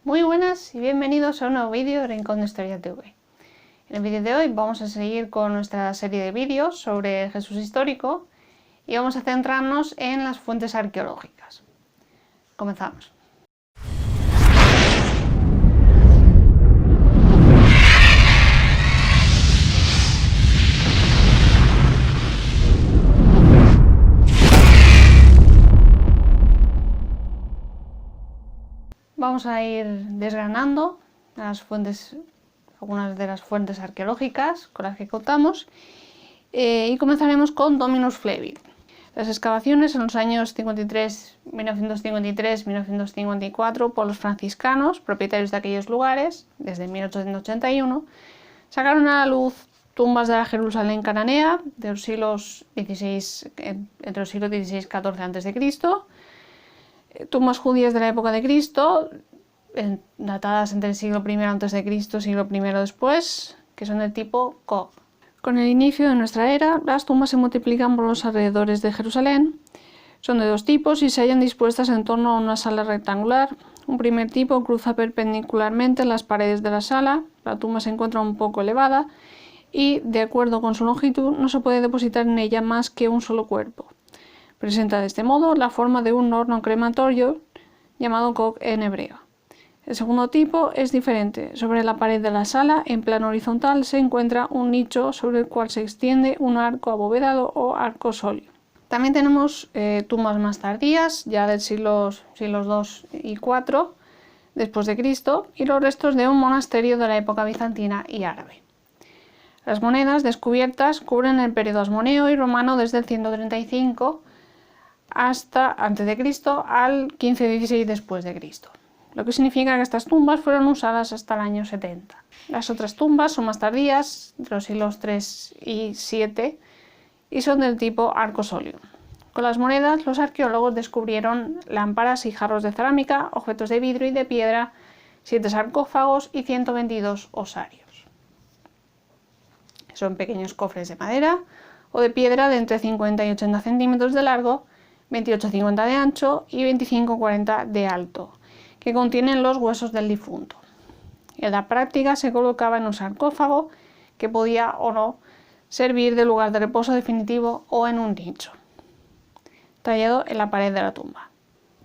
Muy buenas y bienvenidos a un nuevo vídeo de Rincón de Historia TV. En el vídeo de hoy vamos a seguir con nuestra serie de vídeos sobre Jesús histórico y vamos a centrarnos en las fuentes arqueológicas. Comenzamos. Vamos a ir desgranando algunas de las fuentes arqueológicas con las que contamos y comenzaremos con Dominus Flevit. Las excavaciones en los años 1953-1954 por los franciscanos, propietarios de aquellos lugares, desde 1881, sacaron a la luz tumbas de la Jerusalén cananea de los siglos XVI, entre los siglos XVI y XIV a.C., tumbas judías de la época de Cristo, datadas entre el siglo I a.C. y siglo I después, que son del tipo Kog. Con el inicio de nuestra era, las tumbas se multiplican por los alrededores de Jerusalén. Son de dos tipos y se hallan dispuestas en torno a una sala rectangular. Un primer tipo cruza perpendicularmente las paredes de la sala. La tumba se encuentra un poco elevada y, de acuerdo con su longitud, no se puede depositar en ella más que un solo cuerpo. Presenta de este modo la forma de un horno crematorio llamado Kog en hebreo. El segundo tipo es diferente. Sobre la pared de la sala, en plano horizontal, se encuentra un nicho sobre el cual se extiende un arco abovedado o arco solio. También tenemos tumbas más tardías, ya del siglos II y IV después de Cristo, y los restos de un monasterio de la época bizantina y árabe. Las monedas descubiertas cubren el periodo asmoneo y romano desde el 135 hasta a.C. al 15-16 después de Cristo, lo que significa que estas tumbas fueron usadas hasta el año 70. Las otras tumbas son más tardías, de los siglos III y VII, y son del tipo arco solio. Con las monedas, los arqueólogos descubrieron lámparas y jarros de cerámica, objetos de vidrio y de piedra, 7 sarcófagos y 122 osarios. Son pequeños cofres de madera o de piedra de entre 50 y 80 centímetros de largo, 28-50 de ancho y 25-40 de alto, que contienen los huesos del difunto. En la práctica se colocaba en un sarcófago que podía o no servir de lugar de reposo definitivo o en un nicho, tallado en la pared de la tumba.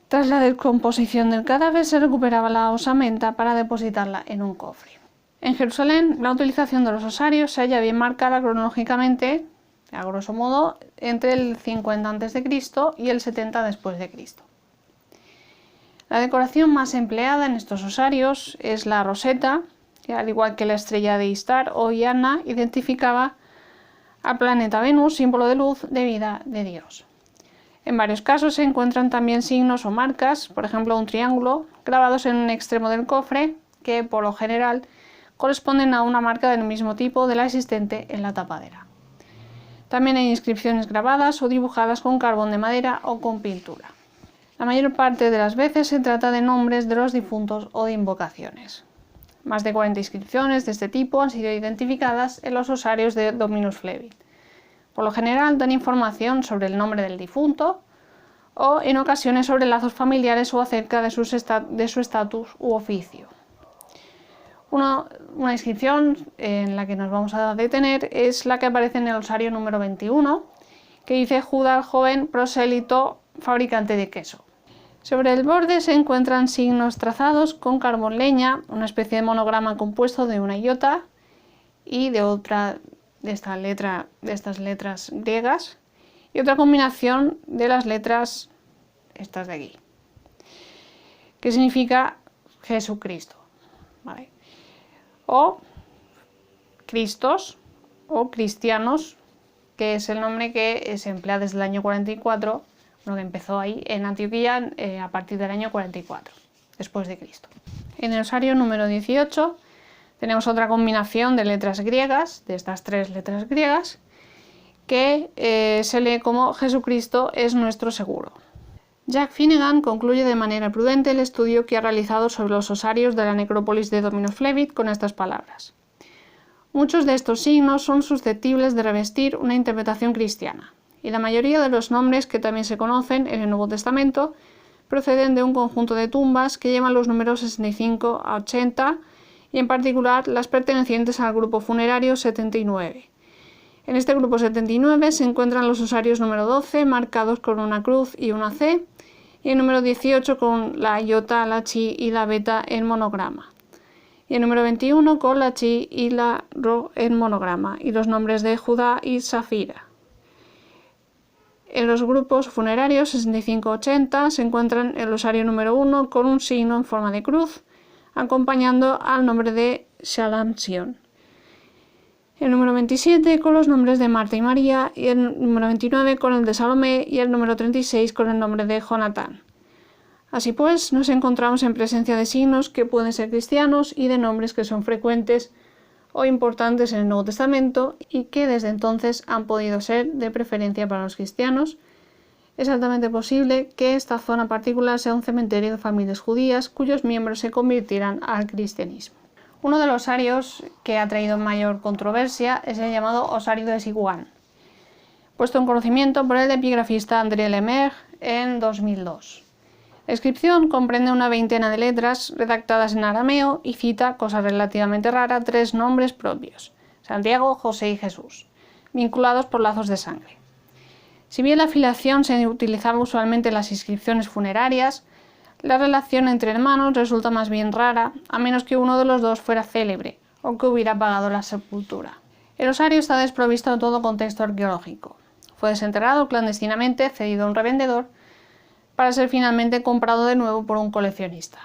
Tras la descomposición del cadáver se recuperaba la osamenta para depositarla en un cofre. En Jerusalén, la utilización de los osarios se halla bien marcada cronológicamente, a grosso modo, entre el 50 a.C. y el 70 después de Cristo. La decoración más empleada en estos osarios es la roseta, que al igual que la estrella de Istar o Iana, identificaba al planeta Venus, símbolo de luz, de vida, de Dios. En varios casos se encuentran también signos o marcas, por ejemplo un triángulo, grabados en un extremo del cofre, que por lo general corresponden a una marca del mismo tipo de la existente en la tapadera. También hay inscripciones grabadas o dibujadas con carbón de madera o con pintura. La mayor parte de las veces se trata de nombres de los difuntos o de invocaciones. Más de 40 inscripciones de este tipo han sido identificadas en los osarios de Dominus Flevit. Por lo general dan información sobre el nombre del difunto o en ocasiones sobre lazos familiares o acerca de su estatus u oficio. Una inscripción en la que nos vamos a detener es la que aparece en el osario número 21, que dice Judá el joven, prosélito, fabricante de queso. Sobre el borde se encuentran signos trazados con carbón leña, una especie de monograma compuesto de una iota y de estas letras griegas, y otra combinación de las letras estas de aquí, que significa Jesucristo, ¿vale? O Cristos o cristianos, que es el nombre que se emplea desde el año 44, lo que empezó ahí en Antioquía a partir del año 44 después de Cristo. En el osario número 18 tenemos otra combinación de letras griegas, de estas 3 letras griegas, que se lee como Jesucristo es nuestro seguro. Jack Finnegan concluye de manera prudente el estudio que ha realizado sobre los osarios de la necrópolis de Dominus Flevit con estas palabras: muchos de estos signos son susceptibles de revestir una interpretación cristiana, y la mayoría de los nombres que también se conocen en el Nuevo Testamento proceden de un conjunto de tumbas que llevan los números 65 a 80 y en particular las pertenecientes al grupo funerario 79. En este grupo 79 se encuentran los osarios número 12 marcados con una cruz y una C y el número 18 con la iota, la chi y la beta en monograma. Y el número 21 con la chi y la ro en monograma y los nombres de Judá y Safira. En los grupos funerarios 65-80 se encuentran el osario número 1 con un signo en forma de cruz, acompañando al nombre de Shalom Sion. El número 27 con los nombres de Marta y María, y el número 29 con el de Salomé y el número 36 con el nombre de Jonatán. Así pues, nos encontramos en presencia de signos que pueden ser cristianos y de nombres que son frecuentes o importantes en el Nuevo Testamento y que desde entonces han podido ser de preferencia para los cristianos. Es altamente posible que esta zona particular sea un cementerio de familias judías cuyos miembros se convirtieran al cristianismo. Uno de los osarios que ha traído mayor controversia es el llamado osario de Siwan, puesto en conocimiento por el epigrafista André Lemaire en 2002. La inscripción comprende una veintena de letras redactadas en arameo y cita, cosa relativamente rara, 3 nombres propios: Santiago, José y Jesús, vinculados por lazos de sangre. Si bien la filiación se utilizaba usualmente en las inscripciones funerarias, la relación entre hermanos resulta más bien rara, a menos que uno de los dos fuera célebre o que hubiera pagado la sepultura. El osario está desprovisto de todo contexto arqueológico. Fue desenterrado clandestinamente, cedido a un revendedor, para ser finalmente comprado de nuevo por un coleccionista.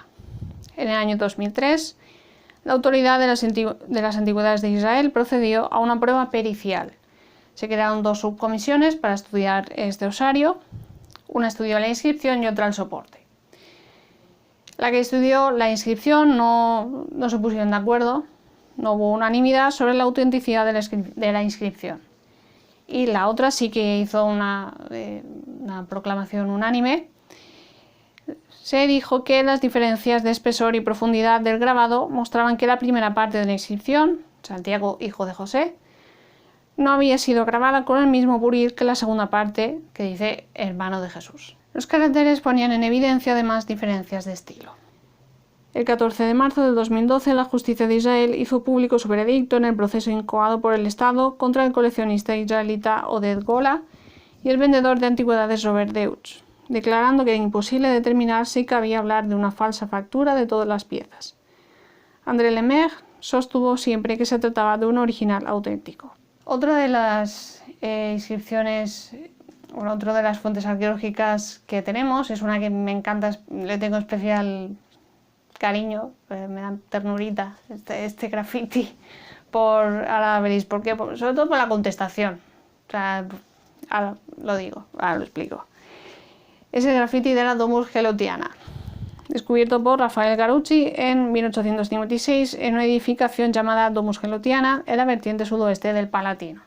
En el año 2003, la autoridad de las antigüedades de Israel procedió a una prueba pericial. Se crearon 2 subcomisiones para estudiar este osario, una estudió la inscripción y otra el soporte. La que estudió la inscripción no se pusieron de acuerdo, no hubo unanimidad sobre la autenticidad de la inscripción. Y la otra sí que hizo una proclamación unánime. Se dijo que las diferencias de espesor y profundidad del grabado mostraban que la primera parte de la inscripción, Santiago, hijo de José, no había sido grabada con el mismo buril que la segunda parte, que dice hermano de Jesús. Los caracteres ponían en evidencia además diferencias de estilo. El 14 de marzo de 2012, la justicia de Israel hizo público su veredicto en el proceso incoado por el Estado contra el coleccionista israelita Oded Gola y el vendedor de antigüedades Robert Deutsch, declarando que era imposible determinar si cabía hablar de una falsa factura de todas las piezas. André Lemaire sostuvo siempre que se trataba de un original auténtico. Otra de las otra de las fuentes arqueológicas que tenemos es una que me encanta, le tengo especial cariño, me da ternurita este graffiti, ahora veréis por qué, sobre todo por la contestación. O sea, ahora lo digo, ahora lo explico. Es el graffiti de la Domus Gelotiana, descubierto por Rafael Garucci en 1856 en una edificación llamada Domus Gelotiana en la vertiente sudoeste del Palatino.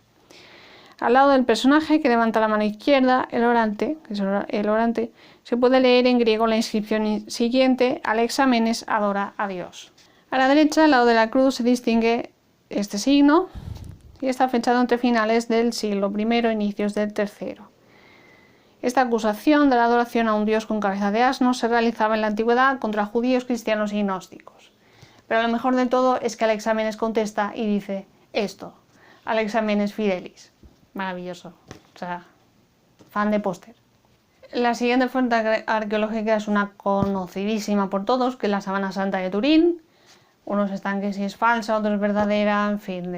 Al lado del personaje que levanta la mano izquierda, el orante, se puede leer en griego la inscripción siguiente: Alexamenes adora a Dios. A la derecha, al lado de la cruz, se distingue este signo y está fechado entre finales del siglo I e inicios del III. Esta acusación de la adoración a un dios con cabeza de asno se realizaba en la antigüedad contra judíos, cristianos y gnósticos. Pero lo mejor de todo es que Alexamenes contesta y dice esto: Alexamenes fidelis. Maravilloso. O sea, fan de póster. La siguiente fuente arqueológica es una conocidísima por todos, que es la Sábana Santa de Turín. Unos están que si es falsa, otros verdadera, en fin,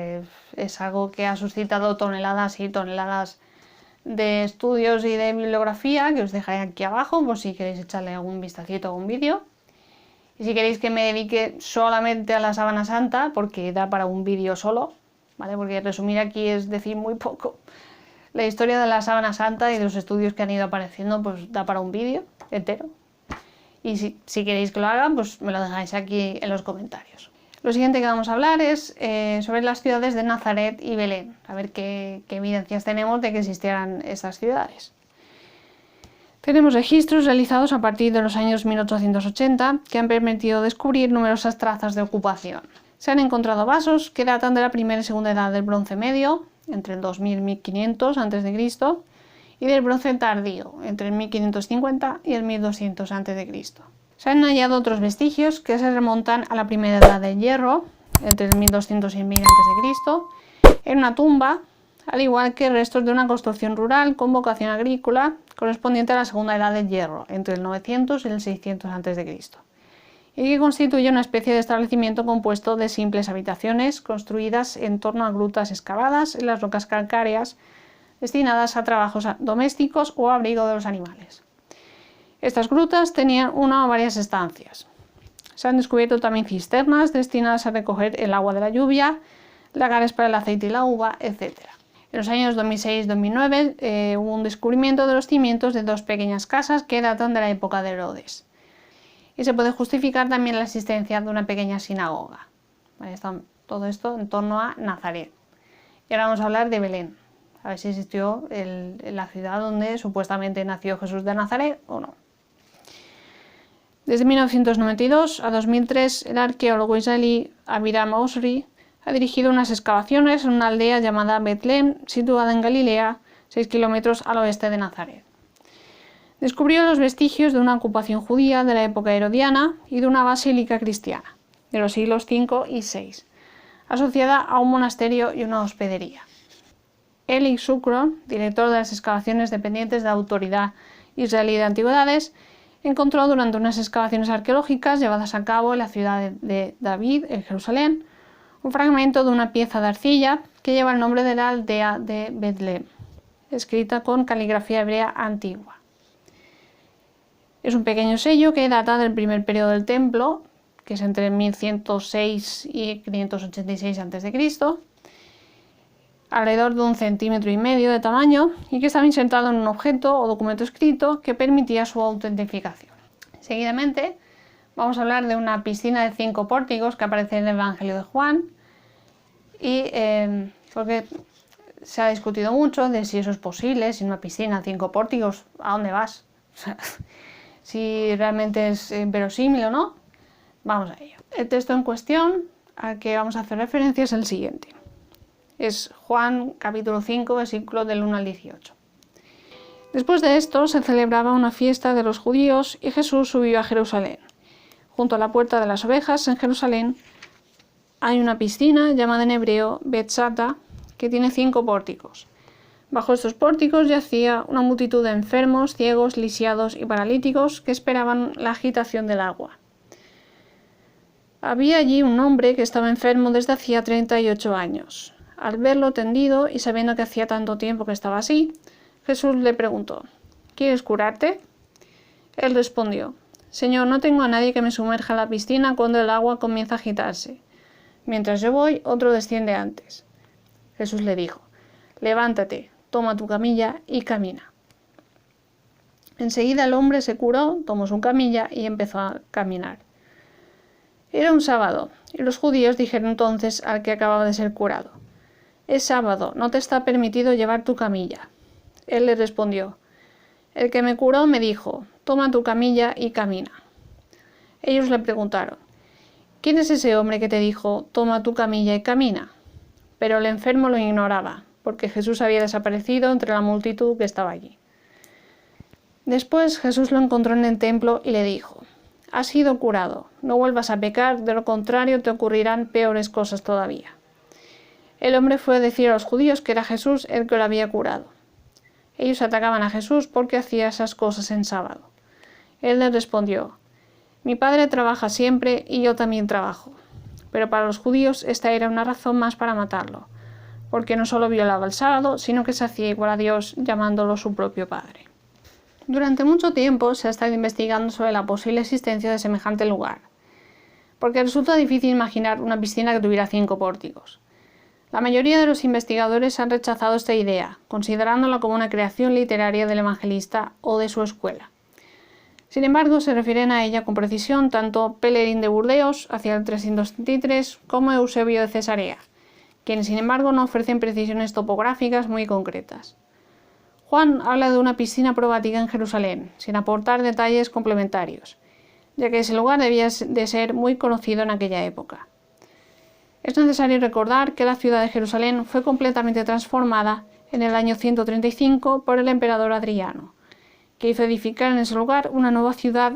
es algo que ha suscitado toneladas y toneladas de estudios y de bibliografía, que os dejaré aquí abajo por si queréis echarle algún vistacito o un vídeo. Y si queréis que me dedique solamente a la Sábana Santa, porque da para un vídeo solo, ¿vale? Porque resumir aquí es decir muy poco. La historia de la Sábana Santa y de los estudios que han ido apareciendo, pues da para un vídeo entero. Y si queréis que lo haga, pues me lo dejáis aquí en los comentarios. Lo siguiente que vamos a hablar es sobre las ciudades de Nazaret y Belén, a ver qué evidencias tenemos de que existieran estas ciudades. Tenemos registros realizados a partir de los años 1880 que han permitido descubrir numerosas trazas de ocupación. Se han encontrado vasos que datan de la primera y segunda edad del Bronce Medio, entre el 2000 y 1500 a.C., y del bronce tardío, entre el 1550 y el 1200 a.C. Se han hallado otros vestigios que se remontan a la primera edad del hierro, entre el 1200 y el 1000 a.C., en una tumba, al igual que restos de una construcción rural con vocación agrícola correspondiente a la segunda edad del hierro, entre el 900 y el 600 a.C., y que constituye una especie de establecimiento compuesto de simples habitaciones construidas en torno a grutas excavadas en las rocas calcáreas destinadas a trabajos domésticos o abrigo de los animales. Estas grutas tenían una o varias estancias. Se han descubierto también cisternas destinadas a recoger el agua de la lluvia, lagares para el aceite y la uva, etc. En los años 2006-2009 hubo un descubrimiento de los cimientos de 2 pequeñas casas que datan de la época de Herodes. Y se puede justificar también la existencia de una pequeña sinagoga. Vale, está todo esto en torno a Nazaret. Y ahora vamos a hablar de Belén. A ver si existió la ciudad donde supuestamente nació Jesús de Nazaret o no. Desde 1992 a 2003, el arqueólogo israelí Aviram Osri ha dirigido unas excavaciones en una aldea llamada Betlem, situada en Galilea, 6 kilómetros al oeste de Nazaret. Descubrió los vestigios de una ocupación judía de la época herodiana y de una basílica cristiana, de los siglos V y VI, asociada a un monasterio y una hospedería. Eli Shukron, director de las excavaciones dependientes de la Autoridad Israelí de Antigüedades, encontró durante unas excavaciones arqueológicas llevadas a cabo en la ciudad de David, en Jerusalén, un fragmento de una pieza de arcilla que lleva el nombre de la aldea de Betlem, escrita con caligrafía hebrea antigua. Es un pequeño sello que data del primer periodo del templo, que es entre 1106 y 586 a.C., alrededor de 1,5 centímetros de tamaño, y que estaba insertado en un objeto o documento escrito que permitía su autentificación. Seguidamente vamos a hablar de una piscina de 5 pórticos que aparece en el Evangelio de Juan, y porque se ha discutido mucho de si eso es posible, si una piscina, 5 pórticos, ¿a dónde vas? Si realmente es verosímil o no. Vamos a ello. El texto en cuestión al que vamos a hacer referencia es el siguiente. Es Juan capítulo 5, versículos del 1 al 18. Después de esto se celebraba una fiesta de los judíos y Jesús subió a Jerusalén. Junto a la puerta de las ovejas en Jerusalén hay una piscina llamada en hebreo Betzata, que tiene 5 pórticos. Bajo estos pórticos yacía una multitud de enfermos, ciegos, lisiados y paralíticos que esperaban la agitación del agua. Había allí un hombre que estaba enfermo desde hacía 38 años. Al verlo tendido y sabiendo que hacía tanto tiempo que estaba así, Jesús le preguntó: ¿Quieres curarte? Él respondió: Señor, no tengo a nadie que me sumerja en la piscina cuando el agua comienza a agitarse. Mientras yo voy, otro desciende antes. Jesús le dijo: Levántate, toma tu camilla y camina. Enseguida el hombre se curó, tomó su camilla y empezó a caminar. Era un sábado, y los judíos dijeron entonces al que acababa de ser curado: Es sábado, no te está permitido llevar tu camilla. Él le respondió: El que me curó me dijo: Toma tu camilla y camina. Ellos le preguntaron: ¿Quién es ese hombre que te dijo: Toma tu camilla y camina? Pero el enfermo lo ignoraba, porque Jesús había desaparecido entre la multitud que estaba allí. Después Jesús lo encontró en el templo y le dijo: Has sido curado, no vuelvas a pecar, de lo contrario te ocurrirán peores cosas todavía. El hombre fue a decir a los judíos que era Jesús el que lo había curado. Ellos atacaban a Jesús porque hacía esas cosas en sábado. Él les respondió: Mi Padre trabaja siempre y yo también trabajo. Pero para los judíos esta era una razón más para matarlo, porque no solo violaba el sábado, sino que se hacía igual a Dios llamándolo su propio Padre. Durante mucho tiempo se ha estado investigando sobre la posible existencia de semejante lugar, porque resulta difícil imaginar una piscina que tuviera 5 pórticos. La mayoría de los investigadores han rechazado esta idea, considerándola como una creación literaria del evangelista o de su escuela. Sin embargo, se refieren a ella con precisión tanto Pelerín de Burdeos, hacia el 373, como Eusebio de Cesarea, quienes sin embargo no ofrecen precisiones topográficas muy concretas. Juan habla de una piscina probatica en Jerusalén, sin aportar detalles complementarios, ya que ese lugar debía de ser muy conocido en aquella época. Es necesario recordar que la ciudad de Jerusalén fue completamente transformada en el año 135 por el emperador Adriano, que hizo edificar en ese lugar una nueva ciudad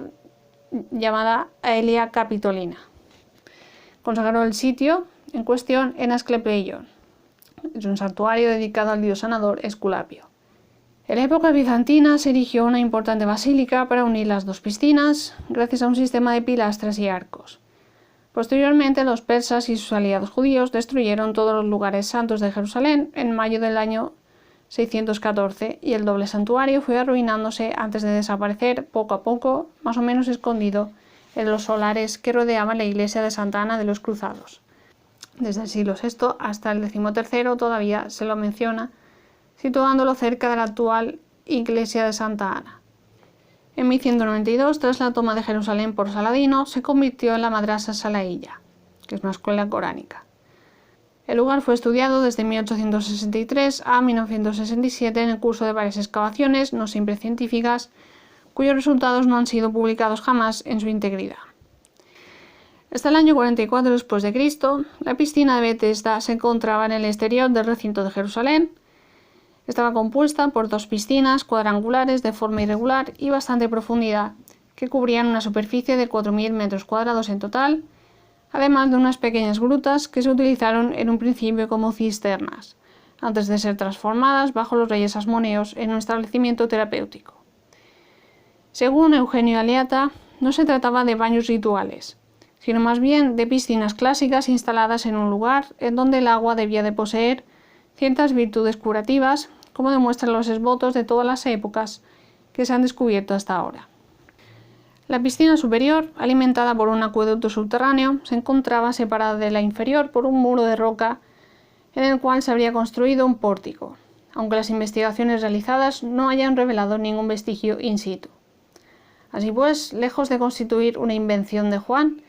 llamada Aelia Capitolina. Consagró el sitio en cuestión en Asclepeion. Es un santuario dedicado al dios sanador Esculapio. En la época bizantina se erigió una importante basílica para unir las dos piscinas, gracias a un sistema de pilastras y arcos. Posteriormente, los persas y sus aliados judíos destruyeron todos los lugares santos de Jerusalén en mayo del año 614 y el doble santuario fue arruinándose antes de desaparecer poco a poco, más o menos escondido en los solares que rodeaban la iglesia de Santa Ana de los Cruzados. Desde el siglo VI hasta el XIII todavía se lo menciona, situándolo cerca de la actual iglesia de Santa Ana. En 1192, tras la toma de Jerusalén por Saladino, se convirtió en la Madrasa Salahiya, que es una escuela coránica. El lugar fue estudiado desde 1863 a 1967 en el curso de varias excavaciones, no siempre científicas, cuyos resultados no han sido publicados jamás en su integridad. Hasta el año 44 después de Cristo, la piscina de Betesda se encontraba en el exterior del recinto de Jerusalén. Estaba compuesta por dos piscinas cuadrangulares de forma irregular y bastante profundidad, que cubrían una superficie de 4.000 metros cuadrados en total, además de unas pequeñas grutas que se utilizaron en un principio como cisternas, antes de ser transformadas bajo los reyes asmoneos en un establecimiento terapéutico. Según Eugenio Aleata, no se trataba de baños rituales, sino más bien de piscinas clásicas instaladas en un lugar en donde el agua debía de poseer ciertas virtudes curativas, como demuestran los esbotos de todas las épocas que se han descubierto hasta ahora. La piscina superior, alimentada por un acueducto subterráneo, se encontraba separada de la inferior por un muro de roca en el cual se habría construido un pórtico, aunque las investigaciones realizadas no hayan revelado ningún vestigio in situ. Así pues, lejos de constituir una invención de Juan,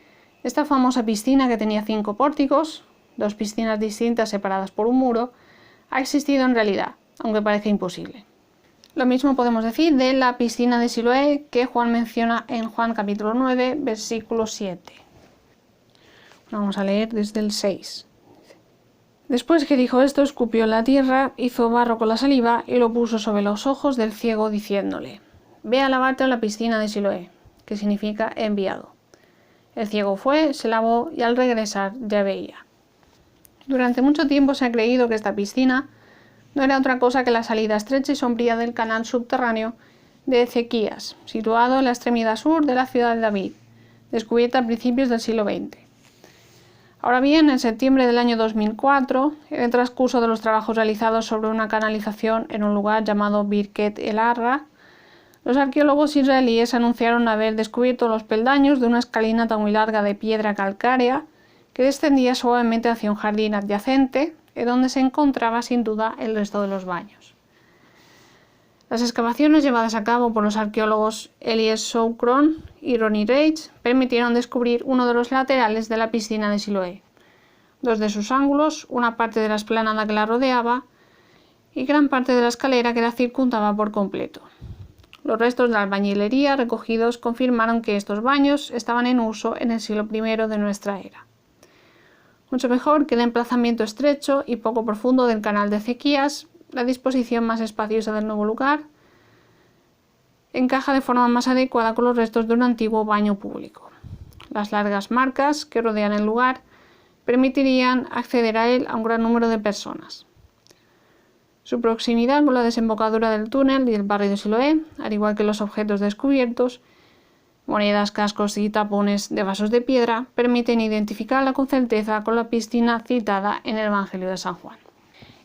esta famosa piscina que tenía 5 pórticos, 2 piscinas distintas separadas por un muro, ha existido en realidad, aunque parece imposible. Lo mismo podemos decir de la piscina de Siloé que Juan menciona en Juan capítulo 9, versículo 7. Vamos a leer desde el 6. Después que dijo esto, escupió en la tierra, hizo barro con la saliva y lo puso sobre los ojos del ciego, diciéndole: «Ve a lavarte a la piscina de Siloé», que significa enviado. El ciego fue, se lavó y al regresar ya veía. Durante mucho tiempo se ha creído que esta piscina no era otra cosa que la salida estrecha y sombría del canal subterráneo de Ezequías, situado en la extremidad sur de la ciudad de David, descubierta a principios del siglo XX. Ahora bien, en septiembre del año 2004, en el transcurso de los trabajos realizados sobre una canalización en un lugar llamado Birket el Arra, los arqueólogos israelíes anunciaron haber descubierto los peldaños de una escalinata muy larga de piedra calcárea que descendía suavemente hacia un jardín adyacente, en donde se encontraba sin duda el resto de los baños. Las excavaciones llevadas a cabo por los arqueólogos Elias Shoucron y Ronnie Reich permitieron descubrir uno de los laterales de la piscina de Siloé, 2 de sus ángulos, una parte de la explanada que la rodeaba y gran parte de la escalera que la circundaba por completo. Los restos de la albañilería recogidos confirmaron que estos baños estaban en uso en el siglo I de nuestra era. Mucho mejor que el emplazamiento estrecho y poco profundo del canal de Ezequías, la disposición más espaciosa del nuevo lugar encaja de forma más adecuada con los restos de un antiguo baño público. Las largas marcas que rodean el lugar permitirían acceder a él a un gran número de personas. Su proximidad con la desembocadura del túnel y el barrio de Siloé, al igual que los objetos descubiertos, monedas, cascos y tapones de vasos de piedra, permiten identificarla con certeza con la piscina citada en el Evangelio de San Juan.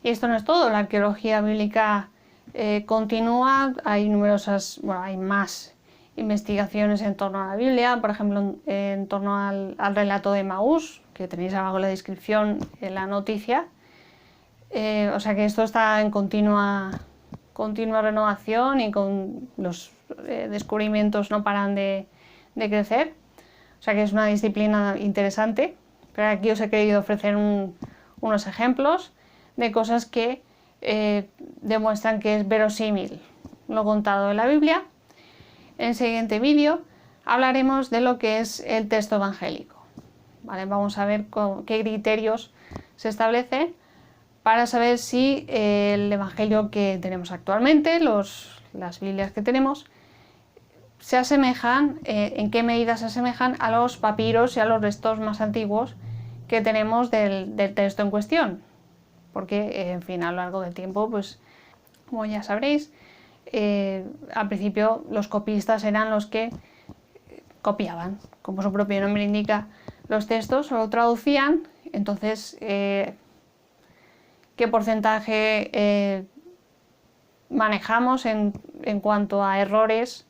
Y esto no es todo, la arqueología bíblica continúa, hay más investigaciones en torno a la Biblia, por ejemplo en torno al relato de Maús, que tenéis abajo en la descripción en la noticia. O sea que esto está en continua renovación y con los descubrimientos no paran de crecer. O sea que es una disciplina interesante, pero aquí os he querido ofrecer unos ejemplos de cosas que demuestran que es verosímil lo contado en la Biblia. En el siguiente vídeo hablaremos de lo que es el texto evangélico. ¿Vale? Vamos a ver qué criterios se establecen para saber si el Evangelio que tenemos actualmente, las Biblias que tenemos, se asemejan, en qué medida se asemejan a los papiros y a los restos más antiguos que tenemos del texto en cuestión. Porque, en fin, a lo largo del tiempo, pues, como ya sabréis, al principio los copistas eran los que copiaban, como su propio nombre indica, los textos, o lo traducían. Entonces, ¿qué porcentaje manejamos en cuanto a errores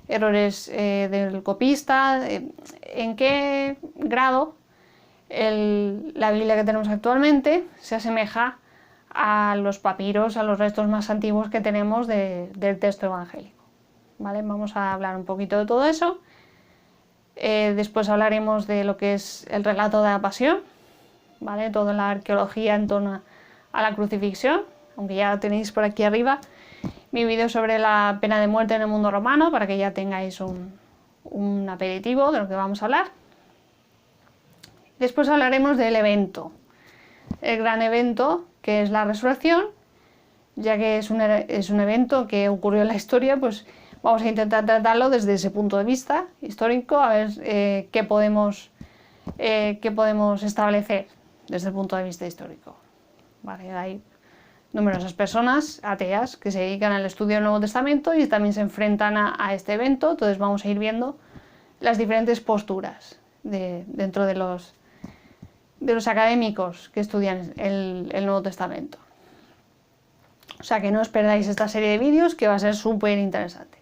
del copista? ¿En qué grado la Biblia que tenemos actualmente se asemeja a los papiros, a los restos más antiguos que tenemos del texto evangélico? ¿Vale? Vamos a hablar un poquito de todo eso. Después hablaremos de lo que es el relato de la pasión, ¿vale? Toda la arqueología en torno a la crucifixión, aunque ya tenéis por aquí arriba mi vídeo sobre la pena de muerte en el mundo romano, para que ya tengáis un aperitivo de lo que vamos a hablar. Después hablaremos del evento, el gran evento que es la resurrección. Ya que es un evento que ocurrió en la historia, pues vamos a intentar tratarlo desde ese punto de vista histórico, a ver qué podemos establecer desde el punto de vista histórico. Vale, hay numerosas personas ateas que se dedican al estudio del Nuevo Testamento y también se enfrentan a este evento, entonces vamos a ir viendo las diferentes posturas dentro de los académicos que estudian el Nuevo Testamento. O sea que no os perdáis esta serie de vídeos, que va a ser súper interesante.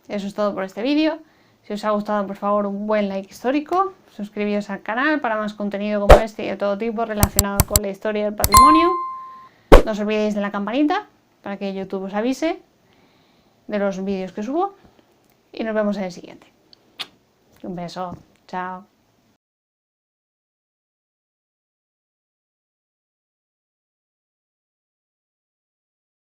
Eso es todo por este vídeo. Si os ha gustado, por favor, un buen like histórico. Suscribíos al canal para más contenido como este y de todo tipo relacionado con la historia del patrimonio. No os olvidéis de la campanita para que YouTube os avise de los vídeos que subo. Y nos vemos en el siguiente. Un beso. Chao.